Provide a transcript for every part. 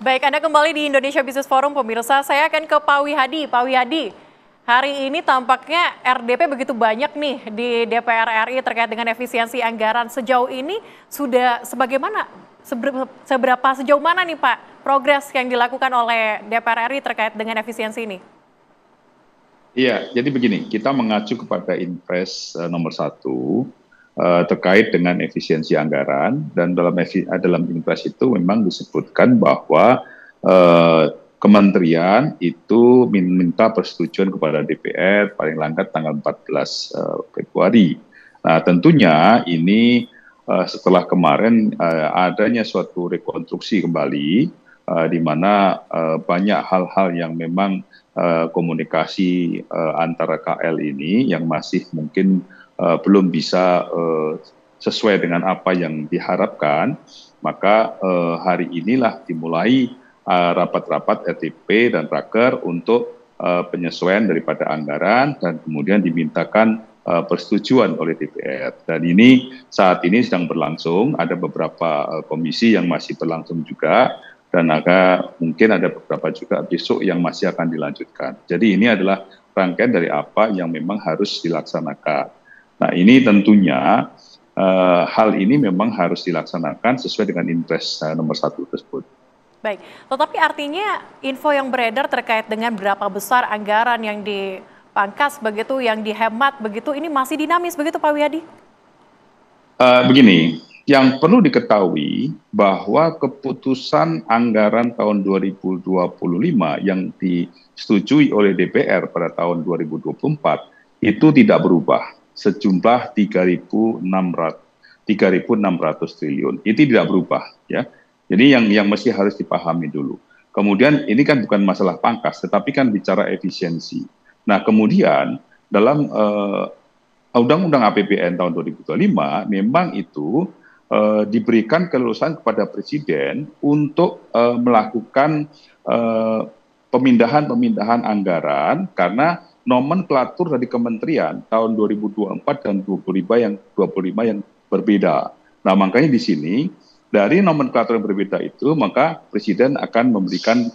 Baik, Anda kembali di Indonesia Business Forum, pemirsa. Saya akan ke Pak Wihadi. Pak Wihadi, hari ini tampaknya RDP begitu banyak nih di DPR RI terkait dengan efisiensi anggaran. Sejauh ini sudah sejauh mana nih Pak progres yang dilakukan oleh DPR RI terkait dengan efisiensi ini? Iya, jadi begini, kita mengacu kepada Inpres nomor 1 terkait dengan efisiensi anggaran, dan dalam Inpres itu memang disebutkan bahwa kementerian itu minta persetujuan kepada DPR paling lambat tanggal 14 Februari. Nah, tentunya ini setelah kemarin adanya suatu rekonstruksi kembali, di mana banyak hal-hal yang memang komunikasi antara KL ini yang masih mungkin belum bisa sesuai dengan apa yang diharapkan, maka hari inilah dimulai rapat-rapat RTP dan Raker untuk penyesuaian daripada anggaran dan kemudian dimintakan persetujuan oleh DPR. Dan ini saat ini sedang berlangsung, ada beberapa komisi yang masih berlangsung juga, dan mungkin ada beberapa juga besok yang masih akan dilanjutkan. Jadi ini adalah rangkaian dari apa yang memang harus dilaksanakan. Nah, ini tentunya hal ini memang harus dilaksanakan sesuai dengan Inpres nomor 1 tersebut. Baik, tetapi artinya info yang beredar terkait dengan berapa besar anggaran yang dipangkas begitu, yang dihemat begitu, ini masih dinamis begitu Pak Wihadi? Begini, yang perlu diketahui bahwa keputusan anggaran tahun 2025 yang disetujui oleh DPR pada tahun 2024 itu tidak berubah, sejumlah 3.600 triliun. Itu tidak berubah, ya. Jadi yang mesti harus dipahami dulu. Kemudian ini kan bukan masalah pangkas, tetapi kan bicara efisiensi. Nah, kemudian dalam Undang-Undang APBN tahun 2025 memang itu diberikan keleluasan kepada Presiden untuk melakukan pemindahan anggaran karena nomenklatur dari kementerian tahun 2024 dan 2025 yang berbeda. Nah, makanya di sini dari nomenklatur yang berbeda itu, maka Presiden akan memberikan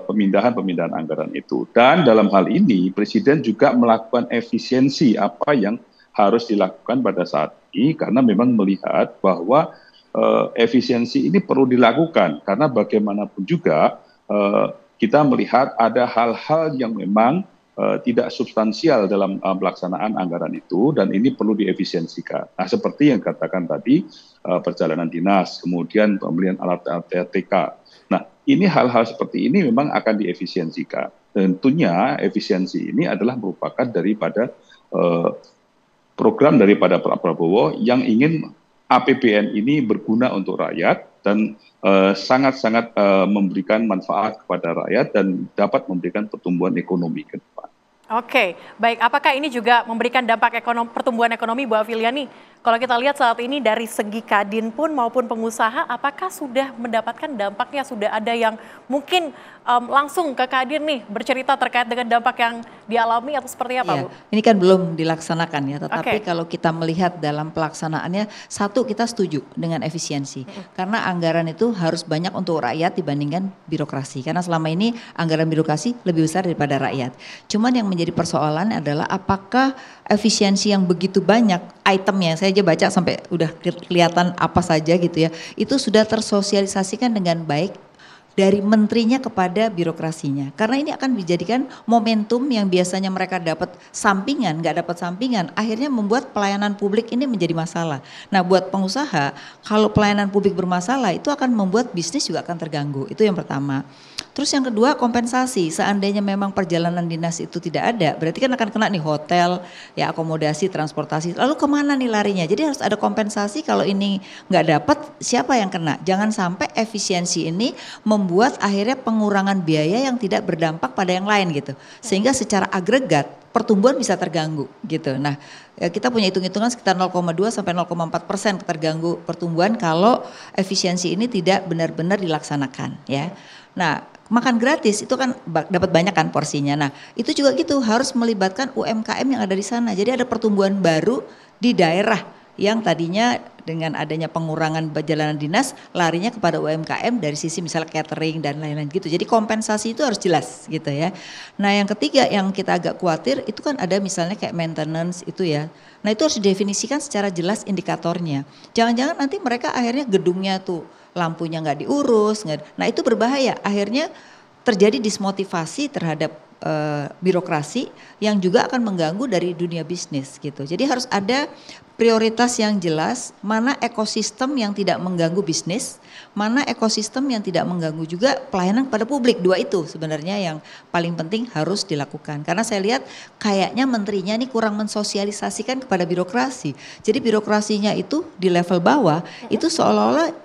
pemindahan anggaran itu. Dan dalam hal ini Presiden juga melakukan efisiensi apa yang harus dilakukan pada saat ini, karena memang melihat bahwa efisiensi ini perlu dilakukan karena bagaimanapun juga kita melihat ada hal-hal yang memang tidak substansial dalam pelaksanaan anggaran itu, dan ini perlu diefisiensikan. Nah, seperti yang katakan tadi, perjalanan dinas, kemudian pembelian alat-alat TK. Nah, ini hal-hal seperti ini memang akan diefisiensikan. Tentunya efisiensi ini adalah merupakan daripada program daripada Pak Prabowo yang ingin APBN ini berguna untuk rakyat dan sangat-sangat memberikan manfaat kepada rakyat dan dapat memberikan pertumbuhan ekonomi ke depan. Oke, baik. Apakah ini juga memberikan dampak pertumbuhan ekonomi, Bu Afiliani? Kalau kita lihat saat ini dari segi Kadin pun maupun pengusaha, apakah sudah mendapatkan dampaknya? Sudah ada yang mungkin langsung ke Kadin nih bercerita terkait dengan dampak yang dialami atau seperti apa, Bu? Ini kan belum dilaksanakan ya, tetapi kalau kita melihat dalam pelaksanaannya, satu kita setuju dengan efisiensi. Karena anggaran itu harus banyak untuk rakyat dibandingkan birokrasi. Karena selama ini anggaran birokrasi lebih besar daripada rakyat. Cuman yang menjadi persoalan adalah apakah efisiensi yang begitu banyak itemnya, saya aja baca sampai udah kelihatan apa saja gitu ya, itu sudah tersosialisasikan dengan baik dari menterinya kepada birokrasinya. Karena ini akan dijadikan momentum yang biasanya mereka dapat sampingan, nggak dapat sampingan, akhirnya membuat pelayanan publik ini menjadi masalah. Nah, buat pengusaha, kalau pelayanan publik bermasalah itu akan membuat bisnis juga akan terganggu. Itu yang pertama. Terus yang kedua, kompensasi. Seandainya memang perjalanan dinas itu tidak ada, berarti kan akan kena nih hotel, ya akomodasi, transportasi. Lalu kemana nih larinya? Jadi harus ada kompensasi. Kalau ini nggak dapat, siapa yang kena? Jangan sampai efisiensi ini membuat akhirnya pengurangan biaya yang tidak berdampak pada yang lain gitu. Sehingga secara agregat pertumbuhan bisa terganggu gitu. Nah, kita punya hitung-hitungan sekitar 0,2 sampai 0,4% terganggu pertumbuhan kalau efisiensi ini tidak benar-benar dilaksanakan ya. Nah, makan gratis itu kan dapat banyak kan porsinya. Nah, itu juga gitu harus melibatkan UMKM yang ada di sana. Jadi ada pertumbuhan baru di daerah yang tadinya dengan adanya pengurangan perjalanan dinas larinya kepada UMKM dari sisi misalnya catering dan lain-lain gitu. Jadi kompensasi itu harus jelas gitu ya. Nah yang ketiga yang kita agak khawatir itu kan ada misalnya kayak maintenance itu ya. Nah itu harus didefinisikan secara jelas indikatornya. Jangan-jangan nanti mereka akhirnya gedungnya tuh lampunya nggak diurus. Nah itu berbahaya. Akhirnya terjadi dismotivasi terhadap birokrasi yang juga akan mengganggu dari dunia bisnis gitu. Jadi harus ada prioritas yang jelas, mana ekosistem yang tidak mengganggu bisnis, mana ekosistem yang tidak mengganggu juga pelayanan kepada publik. Dua itu sebenarnya yang paling penting harus dilakukan. Karena saya lihat kayaknya menterinya ini kurang mensosialisasikan kepada birokrasi. Jadi birokrasinya itu di level bawah itu seolah-olah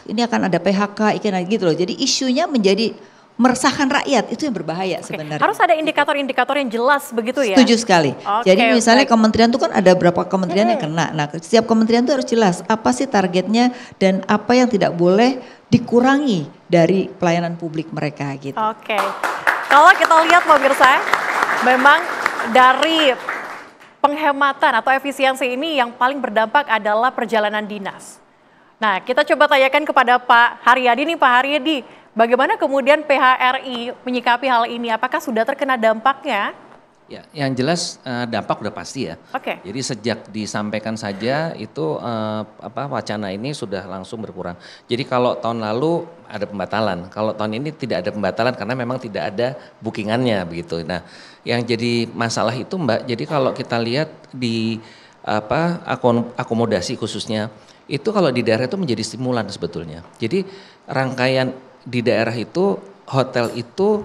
ini akan ada PHK, gitu loh. Jadi isunya menjadi meresahkan rakyat, itu yang berbahaya sebenarnya. Harus ada indikator-indikator yang jelas begitu ya? Setuju sekali. Jadi misalnya kementerian itu kan ada berapa kementerian yang kena. Nah setiap kementerian itu harus jelas apa sih targetnya dan apa yang tidak boleh dikurangi dari pelayanan publik mereka gitu. Kalau kita lihat pemirsa, memang dari penghematan atau efisiensi ini yang paling berdampak adalah perjalanan dinas. Nah kita coba tanyakan kepada Pak Haryadi nih, Pak Haryadi. Bagaimana kemudian PHRI menyikapi hal ini? Apakah sudah terkena dampaknya? Ya, yang jelas dampak udah pasti ya. Jadi sejak disampaikan saja itu wacana ini sudah langsung berkurang. Jadi kalau tahun lalu ada pembatalan, kalau tahun ini tidak ada pembatalan karena memang tidak ada bookingannya begitu. Nah, yang jadi masalah itu Mbak, jadi kalau kita lihat di akomodasi khususnya itu kalau di daerah itu menjadi stimulan sebetulnya. Jadi rangkaian di daerah itu, hotel itu,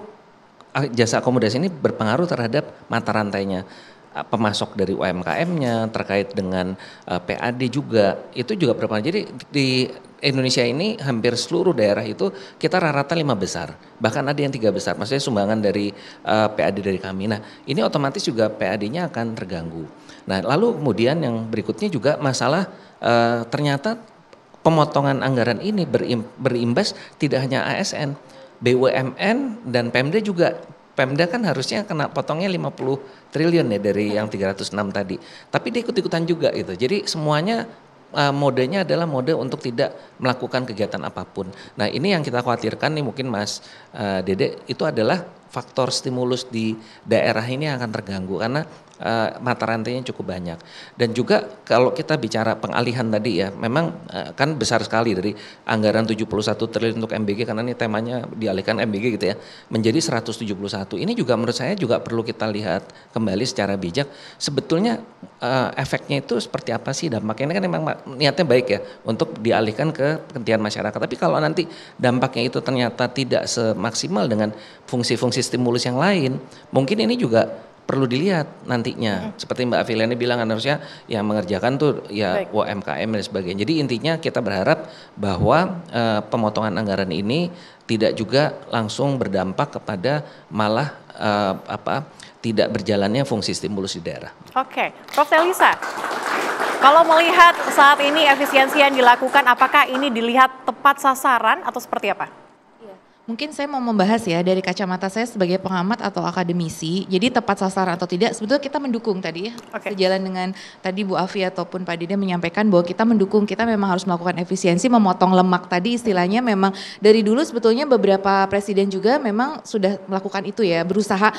jasa akomodasi ini berpengaruh terhadap mata rantainya. Pemasok dari UMKM-nya, terkait dengan PAD juga, itu juga berpengaruh. Jadi di Indonesia ini hampir seluruh daerah itu kita rata-rata 5 besar. Bahkan ada yang 3 besar, maksudnya sumbangan dari PAD dari kami. Nah ini otomatis juga PAD-nya akan terganggu. Nah lalu kemudian yang berikutnya juga masalah ternyata pemotongan anggaran ini berimbas tidak hanya ASN, BUMN dan Pemda juga. Pemda kan harusnya kena potongnya 50 triliun ya dari yang 306 tadi. Tapi dia ikut-ikutan juga gitu. Jadi semuanya modenya adalah mode untuk tidak melakukan kegiatan apapun. Nah ini yang kita khawatirkan nih mungkin Mas Dede, itu adalah faktor stimulus di daerah ini akan terganggu karena mata rantainya cukup banyak. Dan juga kalau kita bicara pengalihan tadi ya, memang kan besar sekali dari anggaran 71 triliun untuk MBG karena ini temanya dialihkan MBG gitu ya, menjadi 171. Ini juga menurut saya juga perlu kita lihat kembali secara bijak. Sebetulnya efeknya itu seperti apa sih dampaknya? Ini kan memang niatnya baik ya untuk dialihkan ke kepentingan masyarakat. Tapi kalau nanti dampaknya itu ternyata tidak semaksimal dengan fungsi-fungsi stimulus yang lain, mungkin ini juga perlu dilihat nantinya. Seperti Mbak Afiliani bilang kan harusnya yang mengerjakan tuh ya UMKM dan sebagainya. Jadi intinya kita berharap bahwa pemotongan anggaran ini tidak juga langsung berdampak kepada malah tidak berjalannya fungsi stimulus di daerah. Prof. Telisa, kalau melihat saat ini efisiensi yang dilakukan, apakah ini dilihat tepat sasaran atau seperti apa? Mungkin saya mau membahas ya dari kacamata saya sebagai pengamat atau akademisi. Jadi tepat sasaran atau tidak, sebetulnya kita mendukung tadi ya. Sejalan dengan tadi Bu Afi ataupun Pak Dede menyampaikan bahwa kita mendukung, kita memang harus melakukan efisiensi, memotong lemak tadi istilahnya memang dari dulu sebetulnya beberapa presiden juga memang sudah melakukan itu ya. Berusaha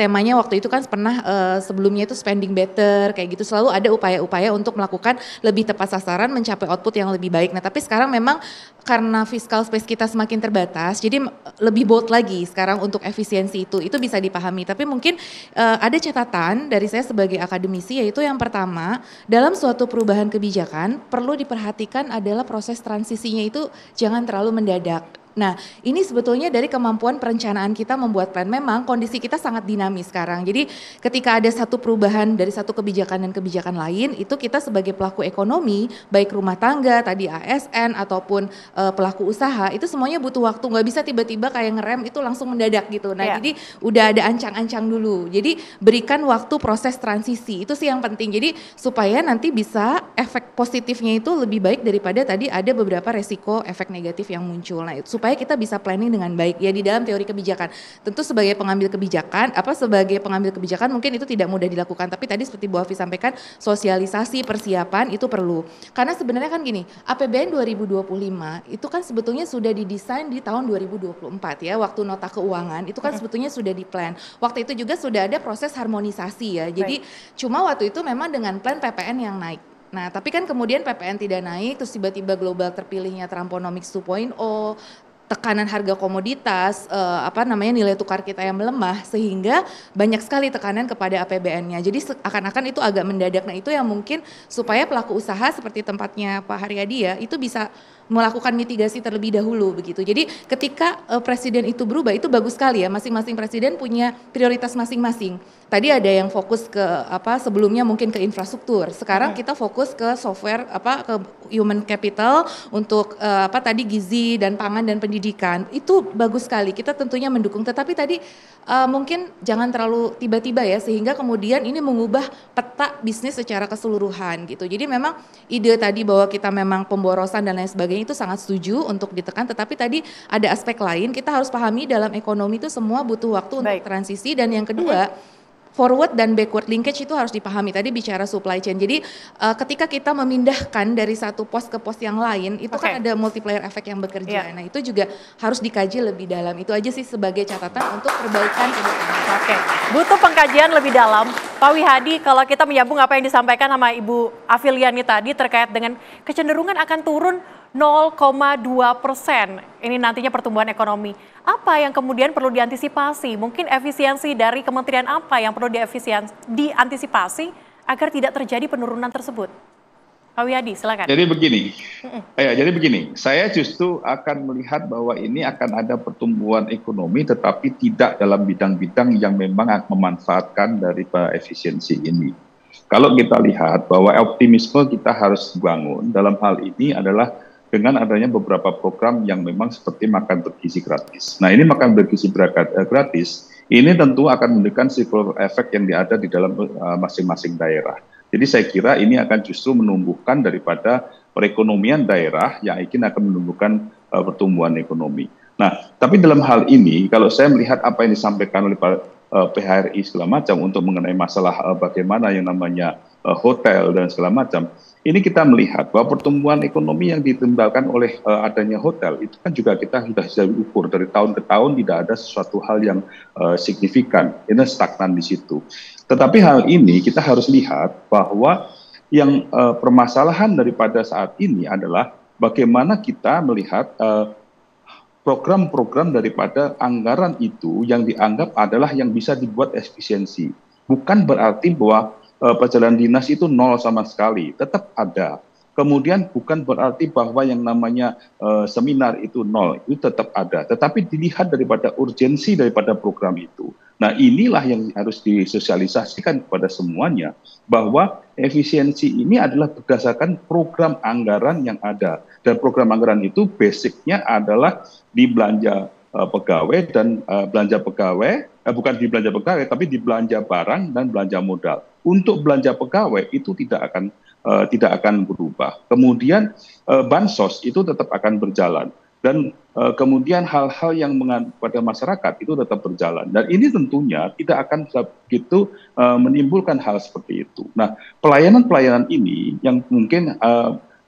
temanya waktu itu kan pernah sebelumnya itu spending better kayak gitu. Selalu ada upaya-upaya untuk melakukan lebih tepat sasaran, mencapai output yang lebih baik. Nah tapi sekarang memang karena fiscal space kita semakin terbatas, jadi lebih bold lagi sekarang untuk efisiensi itu bisa dipahami. Tapi mungkin ada catatan dari saya sebagai akademisi, yaitu yang pertama dalam suatu perubahan kebijakan perlu diperhatikan adalah proses transisinya itu jangan terlalu mendadak. Nah ini sebetulnya dari kemampuan perencanaan kita membuat plan. Memang kondisi kita sangat dinamis sekarang. Jadi ketika ada satu perubahan dari satu kebijakan dan kebijakan lain, itu kita sebagai pelaku ekonomi, baik rumah tangga, tadi ASN ataupun pelaku usaha, itu semuanya butuh waktu. Nggak bisa tiba-tiba kayak ngerem itu langsung mendadak gitu. Nah jadi udah ada ancang-ancang dulu. Jadi berikan waktu proses transisi, itu sih yang penting. Jadi supaya nanti bisa efek positifnya itu lebih baik daripada tadi ada beberapa resiko efek negatif yang muncul. Nah supaya supaya kita bisa planning dengan baik ya di dalam teori kebijakan. Tentu sebagai pengambil kebijakan, mungkin itu tidak mudah dilakukan, tapi tadi seperti Bu Afi sampaikan, sosialisasi, persiapan itu perlu. Karena sebenarnya kan gini, APBN 2025 itu kan sebetulnya sudah didesain di tahun 2024 ya, waktu nota keuangan itu kan sebetulnya sudah di-plan. Waktu itu juga sudah ada proses harmonisasi ya. Jadi cuma waktu itu memang dengan plan PPN yang naik. Nah, tapi kan kemudian PPN tidak naik, terus tiba-tiba global terpilihnya Trumponomics 2.0, tekanan harga komoditas, nilai tukar kita yang melemah, sehingga banyak sekali tekanan kepada APBN-nya. Jadi akan-akan itu agak mendadak. Nah, itu yang mungkin supaya pelaku usaha seperti tempatnya Pak Haryadi ya, itu bisa melakukan mitigasi terlebih dahulu begitu. Jadi ketika presiden itu berubah itu bagus sekali ya, masing-masing presiden punya prioritas masing-masing. Tadi ada yang fokus ke sebelumnya mungkin ke infrastruktur. Sekarang kita fokus ke software ke human capital untuk tadi gizi dan pangan dan pendidikan. Itu bagus sekali. Kita tentunya mendukung. Tetapi tadi mungkin jangan terlalu tiba-tiba ya, sehingga kemudian ini mengubah peta bisnis secara keseluruhan gitu. Jadi memang ide tadi bahwa kita memang pemborosan dan lain sebagainya itu sangat setuju untuk ditekan, tetapi tadi ada aspek lain, kita harus pahami dalam ekonomi itu semua butuh waktu untuk transisi, dan yang kedua forward dan backward linkage itu harus dipahami. Tadi bicara supply chain. Jadi ketika kita memindahkan dari satu pos ke pos yang lain, itu kan ada multiplier effect yang bekerja. Nah, itu juga harus dikaji lebih dalam. Itu aja sih sebagai catatan untuk perbaikan ke depan. Butuh pengkajian lebih dalam. Pak Wihadi, kalau kita menyambung apa yang disampaikan sama Ibu Afiliani tadi terkait dengan kecenderungan akan turun 0,2% ini nantinya pertumbuhan ekonomi. Apa yang kemudian perlu diantisipasi? Mungkin efisiensi dari kementerian apa yang perlu diantisipasi agar tidak terjadi penurunan tersebut? Pak Wihadi, silakan. Jadi begini, saya justru akan melihat bahwa ini akan ada pertumbuhan ekonomi, tetapi tidak dalam bidang-bidang yang memang memanfaatkan dari efisiensi ini. Kalau kita lihat bahwa optimisme kita harus bangun dalam hal ini adalah dengan adanya beberapa program yang memang seperti makan bergizi gratis. Nah, ini makan bergizi gratis, ini tentu akan memberikan circular effect yang ada di dalam masing-masing daerah. Jadi saya kira ini akan justru menumbuhkan daripada perekonomian daerah yang akan menumbuhkan pertumbuhan ekonomi. Nah, tapi dalam hal ini, kalau saya melihat apa yang disampaikan oleh PHRI segala macam untuk mengenai masalah bagaimana yang namanya hotel dan segala macam, ini kita melihat bahwa pertumbuhan ekonomi yang ditimbulkan oleh adanya hotel itu kan juga kita sudah bisa ukur dari tahun ke tahun, tidak ada sesuatu hal yang signifikan, ini stagnan di situ. Tetapi hal ini kita harus lihat bahwa yang permasalahan daripada saat ini adalah bagaimana kita melihat program-program daripada anggaran itu yang dianggap adalah yang bisa dibuat efisiensi. Bukan berarti bahwa perjalanan dinas itu nol sama sekali, tetap ada. Kemudian bukan berarti bahwa yang namanya seminar itu nol, itu tetap ada. Tetapi dilihat daripada urgensi daripada program itu. Nah, inilah yang harus disosialisasikan kepada semuanya, bahwa efisiensi ini adalah berdasarkan program anggaran yang ada. Dan program anggaran itu basicnya adalah di belanja pegawai dan belanja pegawai, bukan di belanja pegawai, tapi di belanja barang dan belanja modal. Untuk belanja pegawai itu tidak akan berubah. Kemudian bansos itu tetap akan berjalan, dan kemudian hal-hal yang pada masyarakat itu tetap berjalan. Dan ini tentunya tidak akan begitu menimbulkan hal seperti itu. Nah, pelayanan-pelayanan ini yang mungkin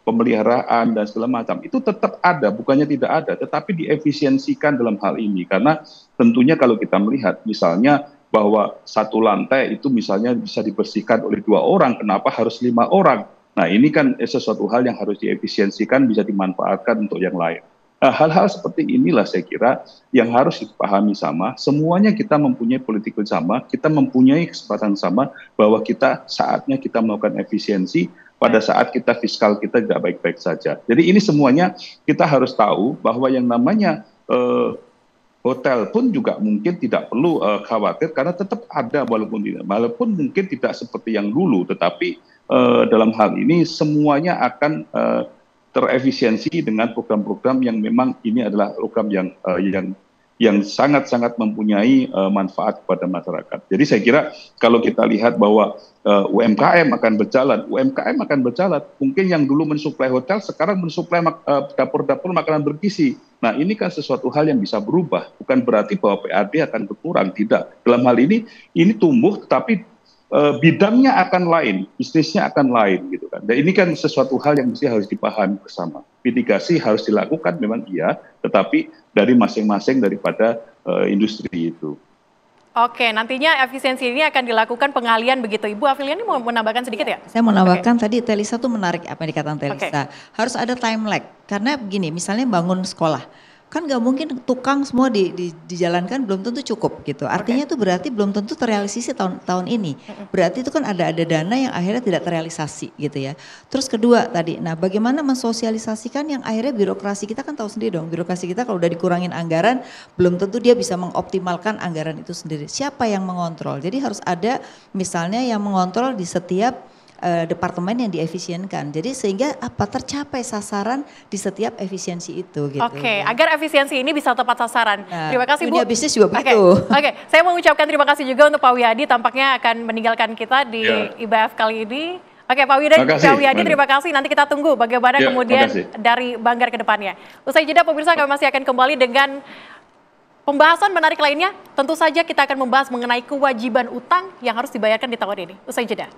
pemeliharaan dan segala macam itu tetap ada, bukannya tidak ada, tetapi diefisiensikan dalam hal ini. Karena tentunya kalau kita melihat misalnya bahwa satu lantai itu misalnya bisa dibersihkan oleh 2 orang, kenapa harus 5 orang? Nah, ini kan sesuatu hal yang harus diefisiensikan, bisa dimanfaatkan untuk yang lain. Nah, hal-hal seperti inilah saya kira yang harus dipahami sama, semuanya kita mempunyai politik sama, kita mempunyai kesempatan sama, bahwa saatnya kita melakukan efisiensi pada saat fiskal kita tidak baik-baik saja. Jadi ini semuanya kita harus tahu bahwa yang namanya hotel pun juga mungkin tidak perlu khawatir, karena tetap ada walaupun mungkin tidak seperti yang dulu, tetapi dalam hal ini semuanya akan terefisiensi dengan program-program yang memang ini adalah program yang sangat-sangat mempunyai manfaat kepada masyarakat. Jadi saya kira kalau kita lihat bahwa UMKM akan berjalan. Mungkin yang dulu mensuplai hotel, sekarang mensuplai dapur-dapur makanan bergizi. Nah, ini kan sesuatu hal yang bisa berubah. Bukan berarti bahwa PAD akan berkurang, tidak. Dalam hal ini tumbuh, tetapi bidangnya akan lain, bisnisnya akan lain, gitu kan. Dan ini kan sesuatu hal yang mesti harus dipahami bersama. Mitigasi harus dilakukan, memang iya, tetapi dari masing-masing daripada industri itu. Oke, nantinya efisiensi ini akan dilakukan pengalian begitu. Ibu Afiliani mau menambahkan sedikit ya? Saya mau menambahkan tadi Telisa tuh menarik apa yang dikatakan Telisa. Harus ada time lag. Karena begini, misalnya bangun sekolah. Kan nggak mungkin tukang semua dijalankan belum tentu cukup gitu. Artinya itu berarti belum tentu terrealisasi tahun ini. Berarti itu kan ada dana yang akhirnya tidak terrealisasi gitu ya. Terus kedua tadi, nah bagaimana mensosialisasikan yang akhirnya birokrasi kita kan tahu sendiri dong. Birokrasi kita kalau udah dikurangin anggaran, belum tentu dia bisa mengoptimalkan anggaran itu sendiri. Siapa yang mengontrol? Jadi harus ada misalnya yang mengontrol di setiap departemen yang diefisienkan. Jadi sehingga tercapai sasaran di setiap efisiensi itu gitu. Oke, agar efisiensi ini bisa tepat sasaran. Nah, terima kasih Bu. Dunia bisnis juga begitu. Oke, saya mau ucapkan terima kasih juga untuk Pak Wiyadi, tampaknya akan meninggalkan kita di IBF kali ini. Oke, Pak Wiyadi, terima kasih. Nanti kita tunggu bagaimana kemudian dari Banggar ke depannya. Usai jeda pemirsa, kami masih akan kembali dengan pembahasan menarik lainnya. Tentu saja kita akan membahas mengenai kewajiban utang yang harus dibayarkan di tahun ini. Usai jeda.